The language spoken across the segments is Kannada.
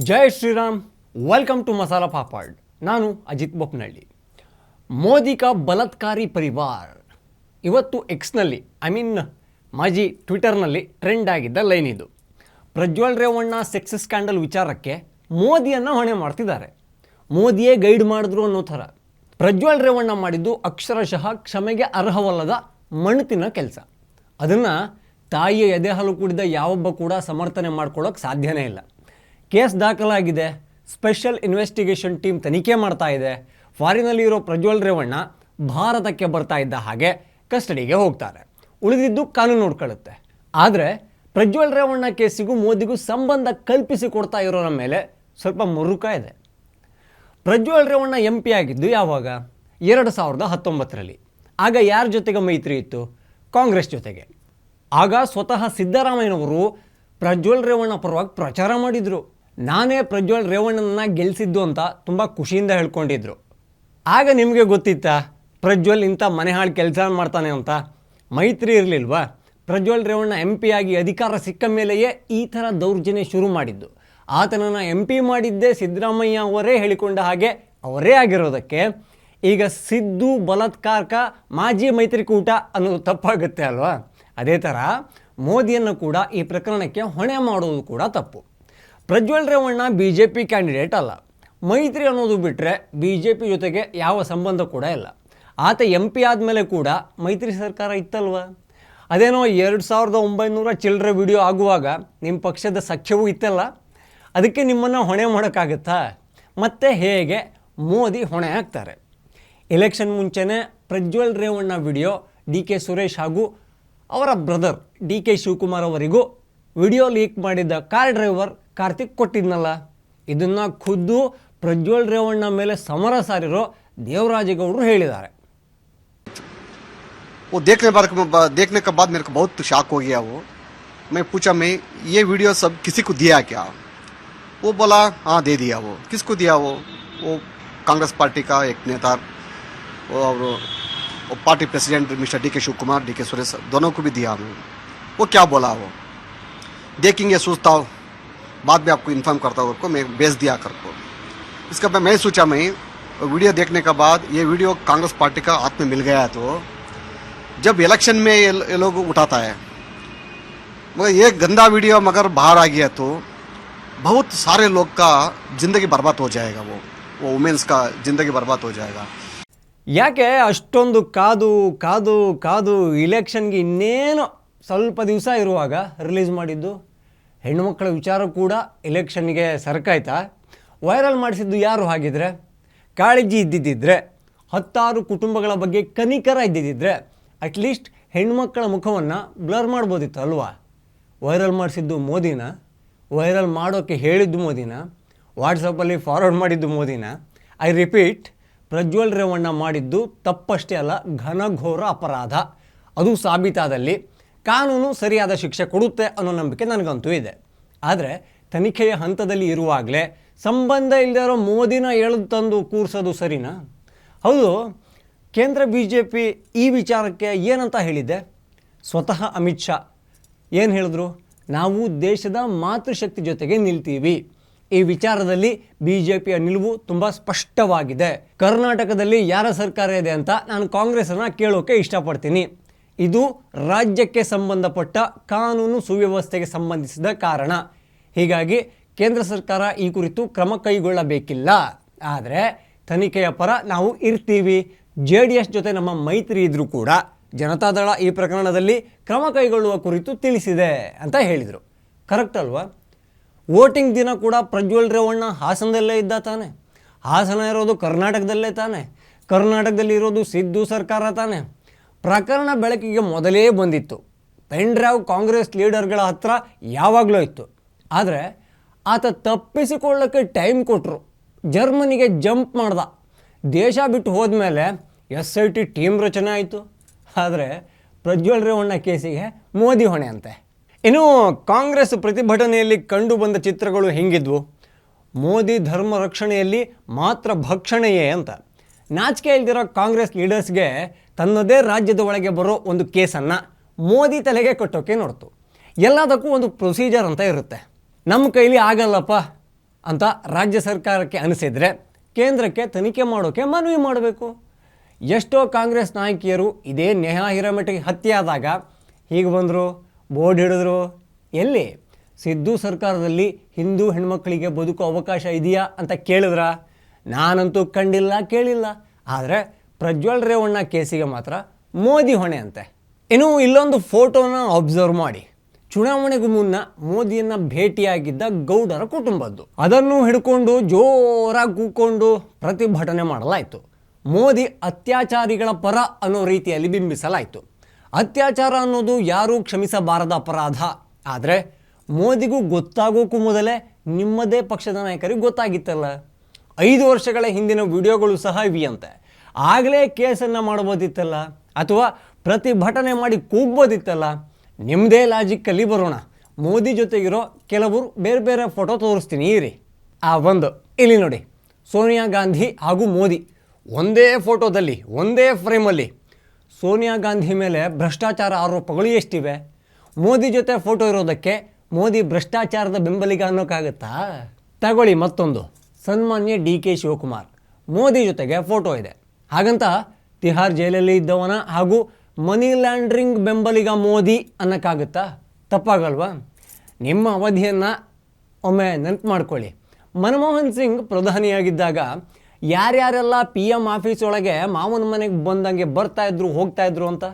Jai Shriram. Welcome to Masala Papad. ನಾನು ಅಜಿತ್ ಬೊಪ್ನಳ್ಳಿ. ಮೋದಿ ಕಾ ಬಲಾತ್ಕಾರಿ ಪರಿವಾರ್ ಇವತ್ತು ಎಕ್ಸ್ನಲ್ಲಿ ಮಾಜಿ ಟ್ವಿಟರ್ನಲ್ಲಿ ಟ್ರೆಂಡ್ ಆಗಿದ್ದ ಲೈನ್ ಇದು. ಪ್ರಜ್ವಲ್ ರೇವಣ್ಣ ಸೆಕ್ಸ್ ಸ್ಕ್ಯಾಂಡಲ್ ವಿಚಾರಕ್ಕೆ ಮೋದಿಯನ್ನು ಹೊಣೆ ಮಾಡ್ತಿದ್ದಾರೆ. ಮೋದಿಯೇ ಗೈಡ್ ಮಾಡಿದ್ರು ಅನ್ನೋ ಥರ. ಪ್ರಜ್ವಲ್ ರೇವಣ್ಣ ಮಾಡಿದ್ದು ಅಕ್ಷರಶಃ ಕ್ಷಮೆಗೆ ಅರ್ಹವಲ್ಲದ ಮಣ್ತಿನ ಕೆಲಸ. ಅದನ್ನು ತಾಯಿಯ ಎದೆ ಹಾಲು ಕುಡಿದ ಯಾವೊಬ್ಬ ಕೂಡ ಸಮರ್ಥನೆ ಮಾಡ್ಕೊಳ್ಳೋಕೆ ಸಾಧ್ಯನೇ ಇಲ್ಲ. ಕೇಸ್ ದಾಖಲಾಗಿದೆ. ಸ್ಪೆಷಲ್ ಇನ್ವೆಸ್ಟಿಗೇಷನ್ ಟೀಮ್ ತನಿಖೆ ಮಾಡ್ತಾ ಇದೆ. ಫಾರಿನಲ್ಲಿರೋ ಪ್ರಜ್ವಲ್ ರೇವಣ್ಣ ಭಾರತಕ್ಕೆ ಬರ್ತಾ ಇದ್ದ ಹಾಗೆ ಕಸ್ಟಡಿಗೆ ಹೋಗ್ತಾರೆ. ಉಳಿದಿದ್ದು ಕಾನೂನು ನೋಡ್ಕೊಳ್ಳುತ್ತೆ. ಆದರೆ ಪ್ರಜ್ವಲ್ ರೇವಣ್ಣ ಕೇಸಿಗೂ ಮೋದಿಗೂ ಸಂಬಂಧ ಕಲ್ಪಿಸಿಕೊಡ್ತಾ ಇರೋರ ಮೇಲೆ ಸ್ವಲ್ಪ ಮುರುಕ ಇದೆ. ಪ್ರಜ್ವಲ್ ರೇವಣ್ಣ MP ಆಗಿದ್ದು ಯಾವಾಗ? 2019ರಲ್ಲಿ. ಆಗ ಯಾರ ಜೊತೆಗೆ ಮೈತ್ರಿ ಇತ್ತು? ಕಾಂಗ್ರೆಸ್ ಜೊತೆಗೆ. ಆಗ ಸ್ವತಃ ಸಿದ್ದರಾಮಯ್ಯನವರು ಪ್ರಜ್ವಲ್ ರೇವಣ್ಣ ಪರವಾಗಿ ಪ್ರಚಾರ ಮಾಡಿದರು. ನಾನೇ ಪ್ರಜ್ವಲ್ ರೇವಣ್ಣನ ಗೆಲ್ಲಿಸಿದ್ದು ಅಂತ ತುಂಬ ಖುಷಿಯಿಂದ ಹೇಳ್ಕೊಂಡಿದ್ರು. ಆಗ ನಿಮಗೆ ಗೊತ್ತಿತ್ತಾ ಪ್ರಜ್ವಲ್ ಇಂಥ ಮನೆ ಹಾಳು ಕೆಲಸ ಮಾಡ್ತಾನೆ ಅಂತ? ಮೈತ್ರಿ ಇರಲಿಲ್ವಾ? ಪ್ರಜ್ವಲ್ ರೇವಣ್ಣ MP ಆಗಿ ಅಧಿಕಾರ ಸಿಕ್ಕ ಮೇಲೆಯೇ ಈ ಥರ ದೌರ್ಜನ್ಯ ಶುರು ಮಾಡಿದ್ದು. ಆತನನ್ನು MP ಮಾಡಿದ್ದೇ ಸಿದ್ದರಾಮಯ್ಯ ಅವರೇ ಹೇಳಿಕೊಂಡ ಹಾಗೆ ಅವರೇ ಆಗಿರೋದಕ್ಕೆ ಈಗ ಸಿದ್ದು ಬಲಾತ್ಕಾರಕ ಮಾಜಿ ಮೈತ್ರಿಕೂಟ ಅನ್ನೋದು ತಪ್ಪಾಗುತ್ತೆ ಅಲ್ವಾ? ಅದೇ ಥರ ಮೋದಿಯನ್ನು ಕೂಡ ಈ ಪ್ರಕರಣಕ್ಕೆ ಹೊಣೆ ಮಾಡೋದು ಕೂಡ ತಪ್ಪು. ಪ್ರಜ್ವಲ್ ರೇವಣ್ಣ BJP ಕ್ಯಾಂಡಿಡೇಟ್ ಅಲ್ಲ. ಮೈತ್ರಿ ಅನ್ನೋದು ಬಿಟ್ಟರೆ BJP ಜೊತೆಗೆ ಯಾವ ಸಂಬಂಧ ಕೂಡ ಇಲ್ಲ. ಆತ MP ಆದಮೇಲೆ ಕೂಡ ಮೈತ್ರಿ ಸರ್ಕಾರ ಇತ್ತಲ್ವ? ಅದೇನೋ 2900 ಚಿಲ್ಲರೆ ವಿಡಿಯೋ ಆಗುವಾಗ ನಿಮ್ಮ ಪಕ್ಷದ ಸಖ್ಯವೂ ಇತ್ತಲ್ಲ. ಅದಕ್ಕೆ ನಿಮ್ಮನ್ನು ಹೊಣೆ ಮಾಡೋಕ್ಕಾಗತ್ತಾ? ಮತ್ತೆ ಹೇಗೆ ಮೋದಿ ಹೊಣೆ ಆಗ್ತಾರೆ? ಎಲೆಕ್ಷನ್ ಮುಂಚೆನೇ ಪ್ರಜ್ವಲ್ ರೇವಣ್ಣ ವಿಡಿಯೋ DK ಸುರೇಶ್ ಹಾಗೂ ಅವರ ಬ್ರದರ್ DK ಶಿವಕುಮಾರ್ ಅವರಿಗೂ ವಿಡಿಯೋ ಲೀಕ್ ಮಾಡಿದ್ದ ಕಾರ್ ಡ್ರೈವರ್ ಕಾರ್ತಿಕ್ ಕೊಟ್ಟಿದ್ನಲ್ಲ. ಇದನ್ನು ಖುದ್ದು ಪ್ರಜ್ವಲ್ ರೇವಣ್ಣ ಮೇಲೆ ಸಮರ ಸಾರಿರೋ ದೇವರಾಜೇಗೌಡರು ಹೇಳಿದ್ದಾರೆ. वो देखने के बाद मेरे को बहुत शॉक हो गया. मैं पूछा मैं ये वीडियो सब किसी को दिया क्या? वो बोला हाँ दे दिया. वो किसको दिया? वो कांग्रेस पार्टी का एक नेता और party president mister DK Shivakumar DK Suresh दोनों को भी दिया. वो क्या बोला वो देखेंगे, सोचता हूँ बाद में आपको इन्फॉर्म करता हूँ. मैं भेज दिया कर को. इसका मैं सोचा मैं वीडियो देखने के बाद ये वीडियो कांग्रेस पार्टी का हाथ में मिल गया तो जब इलेक्शन में ये लोग उठाता है मगर ये गंदा वीडियो मगर बाहर आ गया तो बहुत सारे लोग का ज़िंदगी बर्बाद हो जाएगा. वो वुमेन्स का ज़िंदगी बर्बाद हो जाएगा. ಯಾಕೆ ಅಷ್ಟೊಂದು ಕಾದು ಕಾದು ಕಾದು ಇಲೆಕ್ಷನ್ಗೆ ಇನ್ನೇನು ಸ್ವಲ್ಪ ದಿವಸ ಇರುವಾಗ ರಿಲೀಸ್ ಮಾಡಿದ್ದು? ಹೆಣ್ಣುಮಕ್ಕಳ ವಿಚಾರ ಕೂಡ ಎಲೆಕ್ಷನ್ಗೆ ಸರ್ಕಾಯ್ತಾ? ವೈರಲ್ ಮಾಡಿಸಿದ್ದು ಯಾರು? ಹಾಗಿದ್ರೆ ಕಾಳಜಿ ಇದ್ದಿದ್ದರೆ, 10 ಕುಟುಂಬಗಳ ಬಗ್ಗೆ ಕನಿಕರ ಇದ್ದಿದ್ದರೆ ಅಟ್ಲೀಸ್ಟ್ ಹೆಣ್ಮಕ್ಕಳ ಮುಖವನ್ನು ಬ್ಲರ್ ಮಾಡ್ಬೋದಿತ್ತು ಅಲ್ವಾ? ವೈರಲ್ ಮಾಡಿಸಿದ್ದು ಮೋದಿನ? ವೈರಲ್ ಮಾಡೋಕ್ಕೆ ಹೇಳಿದ್ದು ಮೋದಿನ? ವಾಟ್ಸಪ್ಪಲ್ಲಿ ಫಾರ್ವರ್ಡ್ ಮಾಡಿದ್ದು ಮೋದಿನ? ಐ ರಿಪೀಟ್, ಪ್ರಜ್ವಲ್ ರೇವಣ್ಣ ಮಾಡಿದ್ದು ತಪ್ಪಷ್ಟೇ ಅಲ್ಲ, ಘನಘೋರ ಅಪರಾಧ. ಅದು ಸಾಬೀತಾದಲ್ಲಿ ಕಾನೂನು ಸರಿಯಾದ ಶಿಕ್ಷೆ ಕೊಡುತ್ತೆ ಅನ್ನೋ ನಂಬಿಕೆ ನನಗಂತೂ ಇದೆ. ಆದರೆ ತನಿಖೆಯ ಹಂತದಲ್ಲಿ ಇರುವಾಗಲೇ ಸಂಬಂಧ ಇಲ್ಲದೆ ಇರೋ ಮೋದಿನ ಎಳೆದು ತಂದು ಕೂರಿಸೋದು ಸರಿನಾ? ಹೌದು, ಕೇಂದ್ರ BJP ಈ ವಿಚಾರಕ್ಕೆ ಏನಂತ ಹೇಳಿದೆ? ಸ್ವತಃ ಅಮಿತ್ ಶಾ ಏನು ಹೇಳಿದ್ರು? ನಾವು ದೇಶದ ಮಾತೃಶಕ್ತಿ ಜೊತೆಗೆ ನಿಲ್ತೀವಿ. ಈ ವಿಚಾರದಲ್ಲಿ BJPಯ ನಿಲುವು ತುಂಬ ಸ್ಪಷ್ಟವಾಗಿದೆ. ಕರ್ನಾಟಕದಲ್ಲಿ ಯಾರ ಸರ್ಕಾರ ಇದೆ ಅಂತ ನಾನು ಕಾಂಗ್ರೆಸ್ಸನ್ನು ಕೇಳೋಕ್ಕೆ ಇಷ್ಟಪಡ್ತೀನಿ. ಇದು ರಾಜ್ಯಕ್ಕೆ ಸಂಬಂಧಪಟ್ಟ ಕಾನೂನು ಸುವ್ಯವಸ್ಥೆಗೆ ಸಂಬಂಧಿಸಿದ ಕಾರಣ. ಹೀಗಾಗಿ ಕೇಂದ್ರ ಸರ್ಕಾರ ಈ ಕುರಿತು ಕ್ರಮ ಕೈಗೊಳ್ಳಬೇಕಿಲ್ಲ. ಆದರೆ ತನಿಖೆಯ ಪರ ನಾವು ಇರ್ತೀವಿ. JDS ಜೊತೆ ನಮ್ಮ ಮೈತ್ರಿ ಇದ್ದರೂ ಕೂಡ ಜನತಾದಳ ಈ ಪ್ರಕರಣದಲ್ಲಿ ಕ್ರಮ ಕೈಗೊಳ್ಳುವ ಕುರಿತು ತಿಳಿಸಿದೆ ಅಂತ ಹೇಳಿದರು. ಕರೆಕ್ಟ್ ಅಲ್ವಾ? ವೋಟಿಂಗ್ ದಿನ ಕೂಡ ಪ್ರಜ್ವಲ್ ರೇವಣ್ಣ ಹಾಸನದಲ್ಲೇ ಇದ್ದ ತಾನೆ? ಹಾಸನ ಇರೋದು ಕರ್ನಾಟಕದಲ್ಲೇ ತಾನೆ? ಕರ್ನಾಟಕದಲ್ಲಿ ಇರೋದು ಸಿದ್ದು ಸರ್ಕಾರ ತಾನೆ? ಪ್ರಕರಣ ಬೆಳಕಿಗೆ ಮೊದಲೇ ಬಂದಿತ್ತು. ಪೆನ್ ಡ್ರೈವ್ ಕಾಂಗ್ರೆಸ್ ಲೀಡರ್ಗಳ ಹತ್ರ ಯಾವಾಗಲೂ ಇತ್ತು. ಆದರೆ ಆತ ತಪ್ಪಿಸಿಕೊಳ್ಳೋಕ್ಕೆ ಟೈಮ್ ಕೊಟ್ಟರು. ಜರ್ಮನಿಗೆ ಜಂಪ್ ಮಾಡ್ದ. ದೇಶ ಬಿಟ್ಟು ಹೋದ್ಮೇಲೆ SIT ಟೀಮ್ ರಚನೆ ಆಯಿತು. ಆದರೆ ಪ್ರಜ್ವಲ್ ರೇವಣ್ಣ ಕೇಸಿಗೆ ಮೋದಿ ಹೊಣೆ ಅಂತೆ. ಇನ್ನು ಕಾಂಗ್ರೆಸ್ ಪ್ರತಿಭಟನೆಯಲ್ಲಿ ಕಂಡು ಬಂದ ಚಿತ್ರಗಳು ಹೆಂಗಿದ್ವು? ಮೋದಿ ಧರ್ಮ ರಕ್ಷಣೆಯಲ್ಲಿ ಮಾತ್ರ ಭಕ್ಷಣೆಯೇ ಅಂತ. ನಾಚಿಕೆ ಇಲ್ದಿರೋ ಕಾಂಗ್ರೆಸ್ ಲೀಡರ್ಸ್ಗೆ ತನ್ನದೇ ರಾಜ್ಯದ ಒಳಗೆ ಬರೋ ಒಂದು ಕೇಸನ್ನು ಮೋದಿ ತಲೆಗೆ ಕಟ್ಟೋಕೆ ನೋಡ್ತು. ಎಲ್ಲದಕ್ಕೂ ಒಂದು ಪ್ರೊಸೀಜರ್ ಅಂತ ಇರುತ್ತೆ. ನಮ್ಮ ಕೈಲಿ ಆಗಲ್ಲಪ್ಪ, ಅಂತ ರಾಜ್ಯ ಸರ್ಕಾರಕ್ಕೆ ಅನಿಸಿದರೆ ಕೇಂದ್ರಕ್ಕೆ ತನಿಖೆ ಮಾಡೋಕ್ಕೆ ಮನವಿ ಮಾಡಬೇಕು. ಎಷ್ಟೋ ಕಾಂಗ್ರೆಸ್ ನಾಯಕಿಯರು ಇದೇ ನೇಹಾ ಹಿರೇಮಠಿ ಹತ್ಯೆ ಆದಾಗ ಹೀಗೆ ಬಂದರು, ಬೋರ್ಡ್ ಹಿಡಿದ್ರು. ಎಲ್ಲಿ ಸಿದ್ದು ಸರ್ಕಾರದಲ್ಲಿ ಹಿಂದೂ ಹೆಣ್ಮಕ್ಳಿಗೆ ಬದುಕೋ ಅವಕಾಶ ಇದೆಯಾ ಅಂತ ಕೇಳಿದ್ರ? ನಾನಂತೂ ಕಂಡಿಲ್ಲ, ಕೇಳಿಲ್ಲ. ಆದರೆ ಪ್ರಜ್ವಲ್ ರೇವಣ್ಣ ಕೇಸಿಗೆ ಮಾತ್ರ ಮೋದಿ ಹೊಣೆ ಅಂತೆ. ಇನ್ನು ಇಲ್ಲೊಂದು ಫೋಟೋನ ಅಬ್ಸರ್ವ್ ಮಾಡಿ. ಚುನಾವಣೆಗೂ ಮುನ್ನ ಮೋದಿಯನ್ನು ಭೇಟಿಯಾಗಿದ್ದ ಗೌಡರ ಕುಟುಂಬದ್ದು. ಅದನ್ನು ಹಿಡ್ಕೊಂಡು ಜೋರಾಗಿ ಕೂಕೊಂಡು ಪ್ರತಿಭಟನೆ ಮಾಡಲಾಯಿತು. ಮೋದಿ ಅತ್ಯಾಚಾರಿಗಳ ಪರ ಅನ್ನೋ ರೀತಿಯಲ್ಲಿ ಬಿಂಬಿಸಲಾಯಿತು. ಅತ್ಯಾಚಾರ ಅನ್ನೋದು ಯಾರೂ ಕ್ಷಮಿಸಬಾರದ ಅಪರಾಧ. ಆದರೆ ಮೋದಿಗೂ ಗೊತ್ತಾಗೋಕ್ಕೂ ಮೊದಲೇ ನಿಮ್ಮದೇ ಪಕ್ಷದ ನಾಯಕರಿಗೆ ಗೊತ್ತಾಗಿತ್ತಲ್ಲ. 5 ವರ್ಷಗಳ ಹಿಂದಿನ ವಿಡಿಯೋಗಳು ಸಹ ಇವೆಯಂತೆ. ಆಗಲೇ ಕೇಸನ್ನು ಮಾಡ್ಬೋದಿತ್ತಲ್ಲ, ಅಥವಾ ಪ್ರತಿಭಟನೆ ಮಾಡಿ ಕೂಗ್ಬೋದಿತ್ತಲ್ಲ. ನಿಮ್ಮದೇ ಲಾಜಿಕ್ಕಲ್ಲಿ ಬರೋಣ. ಮೋದಿ ಜೊತೆಗಿರೋ ಕೆಲವರು ಬೇರೆ ಬೇರೆ ಫೋಟೋ ತೋರಿಸ್ತೀನಿ ಇರಿ. ಇಲ್ಲಿ ನೋಡಿ, ಸೋನಿಯಾ ಗಾಂಧಿ ಹಾಗೂ ಮೋದಿ ಒಂದೇ ಫೋಟೋದಲ್ಲಿ, ಒಂದೇ ಫ್ರೇಮಲ್ಲಿ. ಸೋನಿಯಾ ಗಾಂಧಿ ಮೇಲೆ ಭ್ರಷ್ಟಾಚಾರ ಆರೋಪಗಳು ಎಷ್ಟಿವೆ? ಮೋದಿ ಜೊತೆ ಫೋಟೋ ಇರೋದಕ್ಕೆ ಮೋದಿ ಭ್ರಷ್ಟಾಚಾರದ ಬೆಂಬಲಿಗ ಅನ್ನೋಕ್ಕಾಗತ್ತಾ? ತಗೊಳ್ಳಿ ಮತ್ತೊಂದು, ಸನ್ಮಾನ್ಯ DK ಶಿವಕುಮಾರ್ ಮೋದಿ ಜೊತೆಗೆ ಫೋಟೋ ಇದೆ. ಹಾಗಂತ ತಿಹಾರ್ ಜೈಲಲ್ಲಿ ಇದ್ದವನ ಹಾಗೂ ಮನಿ ಲ್ಯಾಂಡ್ರಿಂಗ್ ಬೆಂಬಲಿಗ ಮೋದಿ ಅನ್ನೋಕ್ಕಾಗುತ್ತಾ? ತಪ್ಪಾಗಲ್ವಾ? ನಿಮ್ಮ ಅವಧಿಯನ್ನು ಒಮ್ಮೆ ನೆನಪು ಮಾಡ್ಕೊಳ್ಳಿ. ಮನಮೋಹನ್ ಸಿಂಗ್ ಪ್ರಧಾನಿಯಾಗಿದ್ದಾಗ ಯಾರ್ಯಾರೆಲ್ಲ PM ಆಫೀಸ್ ಒಳಗೆ ಮಾವನ ಮನೆಗೆ ಬಂದಂಗೆ ಬರ್ತಾಯಿದ್ರು ಹೋಗ್ತಾಯಿದ್ರು ಅಂತ?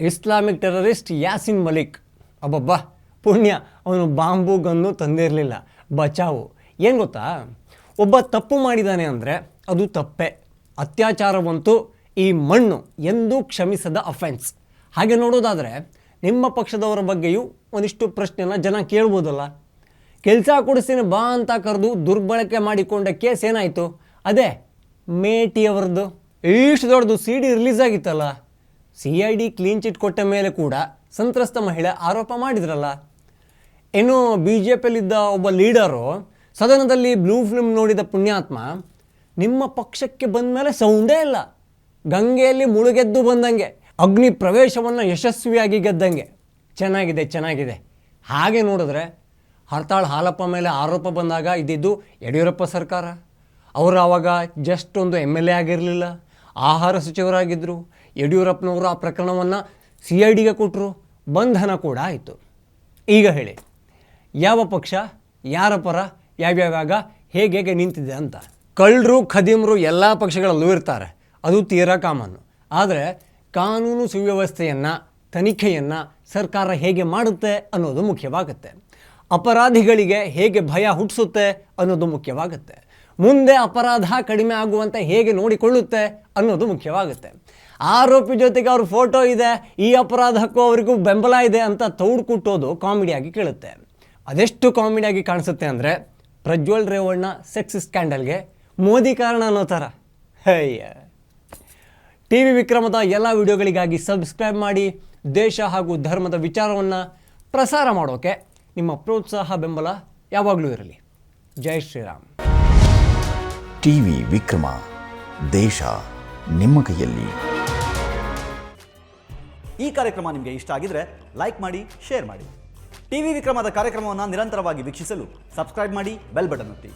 ಇಸ್ಲಾಮಿಕ್ ಟೆರರಿಸ್ಟ್ ಯಾಸಿನ್ ಮಲಿಕ್, ಅಬ್ಬಬ್ಬಾ ಪುಣ್ಯ, ಅವನು ಬಾಂಬು ಗನ್ನು ತಂದಿರಲಿಲ್ಲ, ಬಚಾವು. ಏನು ಗೊತ್ತಾ, ಒಬ್ಬ ತಪ್ಪು ಮಾಡಿದ್ದಾನೆ ಅಂದರೆ ಅದು ತಪ್ಪೇ. ಅತ್ಯಾಚಾರವಂತೂ ಈ ಮಣ್ಣು ಎಂದೂ ಕ್ಷಮಿಸದ ಅಫೆನ್ಸ್. ಹಾಗೆ ನೋಡೋದಾದರೆ ನಿಮ್ಮ ಪಕ್ಷದವರ ಬಗ್ಗೆಯೂ ಒಂದಿಷ್ಟು ಪ್ರಶ್ನೆನ ಜನ ಕೇಳ್ಬೋದಲ್ಲ. ಕೆಲಸ ಕೊಡಿಸ್ತೀನಿ ಬಾ ಅಂತ ಕರೆದು ದುರ್ಬಳಕೆ ಮಾಡಿಕೊಂಡ ಕೇಸ್ ಏನಾಯಿತು? ಅದೇ ಮೇಟಿಯವರದ್ದು. ಇಷ್ಟು ದೊಡ್ಡದು CD ರಿಲೀಸ್ ಆಗಿತ್ತಲ್ಲ. CID ಕ್ಲೀನ್ ಚಿಟ್ ಕೊಟ್ಟ ಮೇಲೆ ಕೂಡ ಸಂತ್ರಸ್ತ ಮಹಿಳೆ ಆರೋಪ ಮಾಡಿದ್ರಲ್ಲ. ಇನ್ನು BJPಯಲ್ಲಿದ್ದ ಒಬ್ಬ ಲೀಡರು ಸದನದಲ್ಲಿ ಬ್ಲೂ ಫಿಲ್ಮ್ ನೋಡಿದ ಪುಣ್ಯಾತ್ಮ ನಿಮ್ಮ ಪಕ್ಷಕ್ಕೆ ಬಂದ ಮೇಲೆ ಸೌಂಡೇ ಇಲ್ಲ. ಗಂಗೆಯಲ್ಲಿ ಮುಳುಗೆದ್ದು ಬಂದಂಗೆ, ಅಗ್ನಿ ಪ್ರವೇಶವನ್ನು ಯಶಸ್ವಿಯಾಗಿ ಗೆದ್ದಂಗೆ. ಚೆನ್ನಾಗಿದೆ. ಹಾಗೆ ನೋಡಿದ್ರೆ ಹರ್ತಾಳ್ ಹಾಲಪ್ಪ ಮೇಲೆ ಆರೋಪ ಬಂದಾಗ ಇದ್ದಿದ್ದು ಯಡಿಯೂರಪ್ಪ ಸರ್ಕಾರ. ಅವರು ಆವಾಗ ಜಸ್ಟ್ ಒಂದು MLA ಆಗಿರಲಿಲ್ಲ, ಆಹಾರ ಸಚಿವರಾಗಿದ್ದರು. ಯಡಿಯೂರಪ್ಪನವರು ಆ ಪ್ರಕರಣವನ್ನು CIDಗೆ ಕೊಟ್ಟರು, ಬಂಧನ ಕೂಡ ಆಯಿತು. ಈಗ ಹೇಳಿ, ಯಾವ ಪಕ್ಷ ಯಾರ ಪರ ಯಾವ್ಯಾವಾಗ ಹೇಗೆ ನಿಂತಿದೆ ಅಂತ? ಕಳ್ಳರು ಖದೀಮರು ಎಲ್ಲ ಪಕ್ಷಗಳಲ್ಲೂ ಇರ್ತಾರೆ, ಅದು ತೀರಾ ಕಾಮನ್ನು. ಆದರೆ ಕಾನೂನು ಸುವ್ಯವಸ್ಥೆಯನ್ನು, ತನಿಖೆಯನ್ನು ಸರ್ಕಾರ ಹೇಗೆ ಮಾಡುತ್ತೆ ಅನ್ನೋದು ಮುಖ್ಯವಾಗುತ್ತೆ. ಅಪರಾಧಿಗಳಿಗೆ ಹೇಗೆ ಭಯ ಹುಟ್ಟಿಸುತ್ತೆ ಅನ್ನೋದು ಮುಖ್ಯವಾಗುತ್ತೆ. ಮುಂದೆ ಅಪರಾಧ ಕಡಿಮೆ ಆಗುವಂತೆ ಹೇಗೆ ನೋಡಿಕೊಳ್ಳುತ್ತೆ ಅನ್ನೋದು ಮುಖ್ಯವಾಗುತ್ತೆ. ಆರೋಪಿ ಜೊತೆಗೆ ಅವ್ರ ಫೋಟೋ ಇದೆ, ಈ ಅಪರಾಧಕ್ಕೂ ಅವರಿಗೂ ಬೆಂಬಲ ಇದೆ ಅಂತ ತೌಡು ಕುಟ್ಟೋದು ಕಾಮಿಡಿಯಾಗಿ ಕೇಳುತ್ತೆ. ಅದೆಷ್ಟು ಕಾಮಿಡಿಯಾಗಿ ಕಾಣಿಸುತ್ತೆ ಅಂದರೆ, ಪ್ರಜ್ವಲ್ ರೇವಣ್ಣ ಸೆಕ್ಸ್ ಸ್ಕ್ಯಾಂಡಲ್ಗೆ ಮೋದಿ ಕಾರಣ ಅನ್ನೋ ಥರ. TV ವಿಕ್ರಮದ ಎಲ್ಲ ವಿಡಿಯೋಗಳಿಗಾಗಿ ಸಬ್ಸ್ಕ್ರೈಬ್ ಮಾಡಿ. ದೇಶ ಹಾಗೂ ಧರ್ಮದ ವಿಚಾರವನ್ನು ಪ್ರಸಾರ ಮಾಡೋಕ್ಕೆ ನಿಮ್ಮ ಪ್ರೋತ್ಸಾಹ ಬೆಂಬಲ ಯಾವಾಗಲೂ ಇರಲಿ. ಜೈ ಶ್ರೀರಾಮ್. TV ವಿಕ್ರಮ, ದೇಶ ನಿಮ್ಮ ಕೈಯಲ್ಲಿ. ಈ ಕಾರ್ಯಕ್ರಮ ನಿಮಗೆ ಇಷ್ಟ ಆಗಿದ್ರೆ ಲೈಕ್ ಮಾಡಿ, ಶೇರ್ ಮಾಡಿ. TV ವಿಕ್ರಮದ ಕಾರ್ಯಕ್ರಮವನ್ನು ನಿರಂತರವಾಗಿ ವೀಕ್ಷಿಸಲು ಸಬ್ಸ್ಕ್ರೈಬ್ ಮಾಡಿ, ಬೆಲ್ ಬಟನ್ ಒತ್ತಿ.